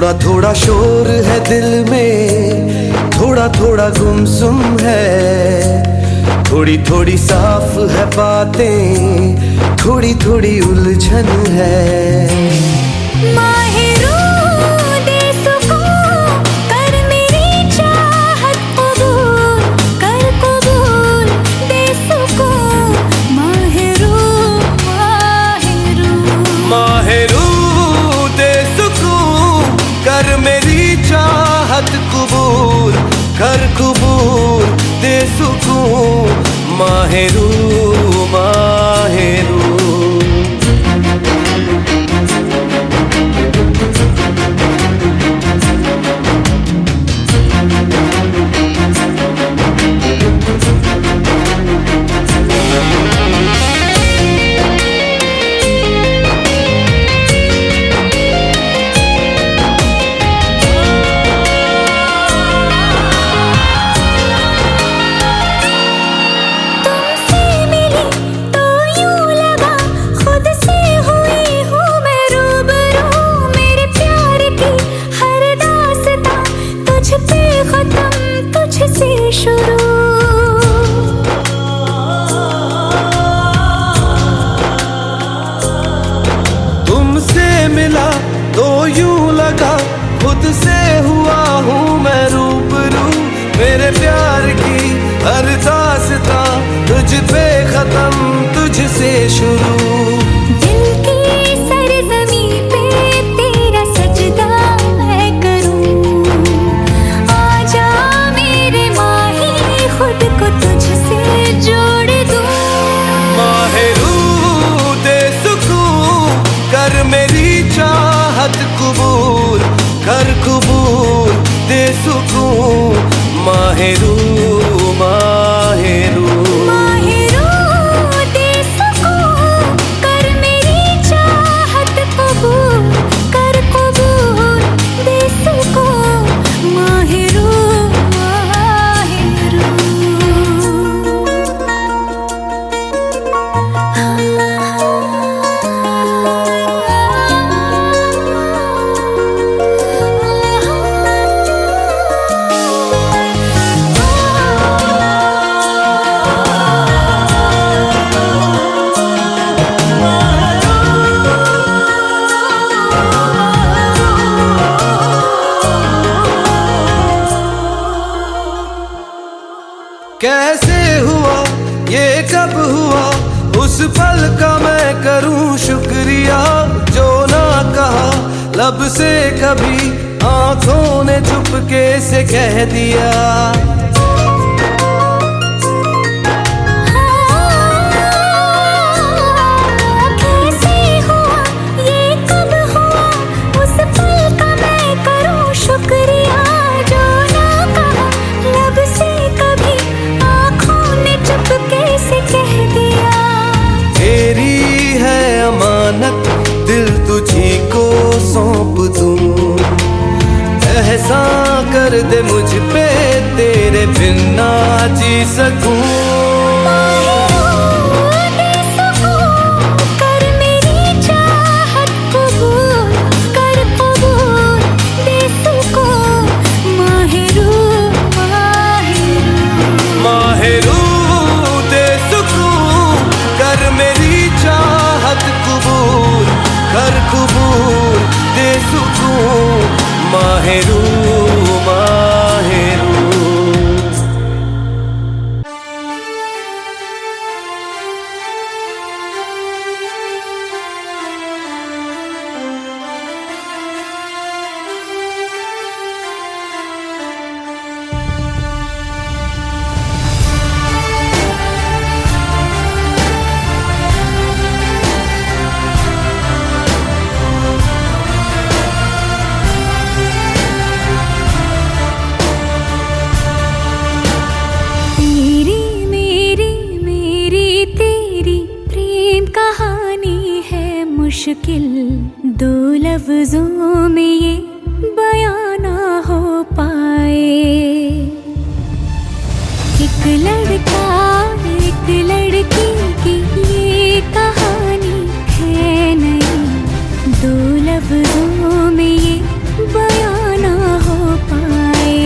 थोड़ा थोड़ा शोर है दिल में, थोड़ा थोड़ा थोड़ा गुमसुम है, थोड़ी थोड़ी साफ है बातें, थोड़ी थोड़ी उलझन है। कबूल कर कबूल दे सुकून, माहिरू माहिरू। मिला तो यूं लगा खुद से हुआ हूँ मैं रूबरू, मेरे प्यार की हर दास्तां तुझ पे खत्म तुझसे शुरू। दिल की सरज़मीं पे तेरा सजदा मैं करूँ, आजा मेरे माही खुद को तुझसे जोड़ दूँ। माहिरू दे सुकून कर मेरी चाहत कबूल कर कबूल दे सुकून, माहिरू माहिरू। माहिरू दे सुकून कर मेरी चाहत कबूल कर कबूल दे सुकून, माहिरू माहिरू। कैसे हुआ ये कब हुआ उस पल का मैं करूं शुक्रिया, जो ना कहा लब से कभी आंखों ने चुपके से कह दिया। कैसे हुआ ये कब हुआ उस पल का मैं करूं शुक्रिया, जो ना कहा लब से कभी चुपके से कह दिया। तेरी है अमानत दिल तुझी को सौंप दूं, एहसान कर दे मुझ पे तेरे बिन ना जी सकूं। कर कबूल दे सुकून, माहिरू माहिरू। मुश्किल दो लफ्जों में ये बयां ना हो पाए। एक लड़का एक लड़की की ये कहानी है नहीं, दो लफ्जों में ये बयां ना हो पाए।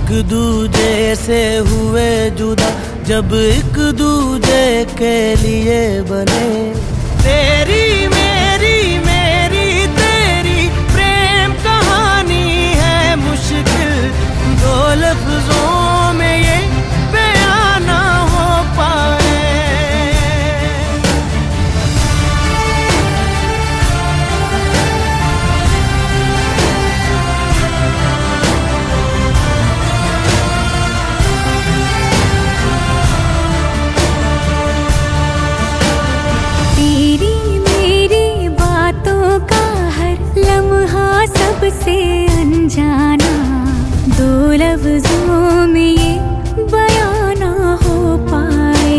एक दूजे से हुए जुदा जब एक दूजे के लिए बने। तेरी मेरी मेरी तेरी प्रेम कहानी है मुश्किल, दो लफ्जों में ये बयां ना हो पाए। तेरी मेरी बातों का हर लम्हा सबसे अनजाना, दो लफ्जों में ये बयां ना हो पाए।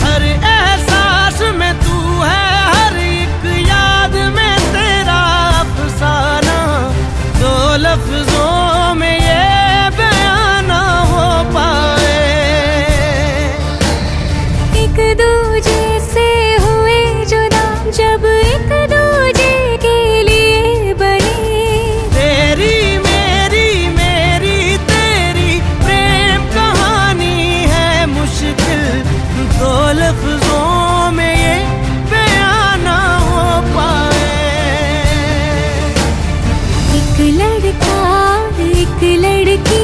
हर एहसास में तू है, हर एक याद में तेरा अफसाना, दो लफ्जों में ये बयां ना हो पाए। एक दूजे से हुए जुदा जब एक दूजे के लिए बने। तेरी मेरी मेरी तेरी प्रेम कहानी है मुश्किल, दो लफ्जों में ये बयां ना हो पाए। एक लड़का एक लड़की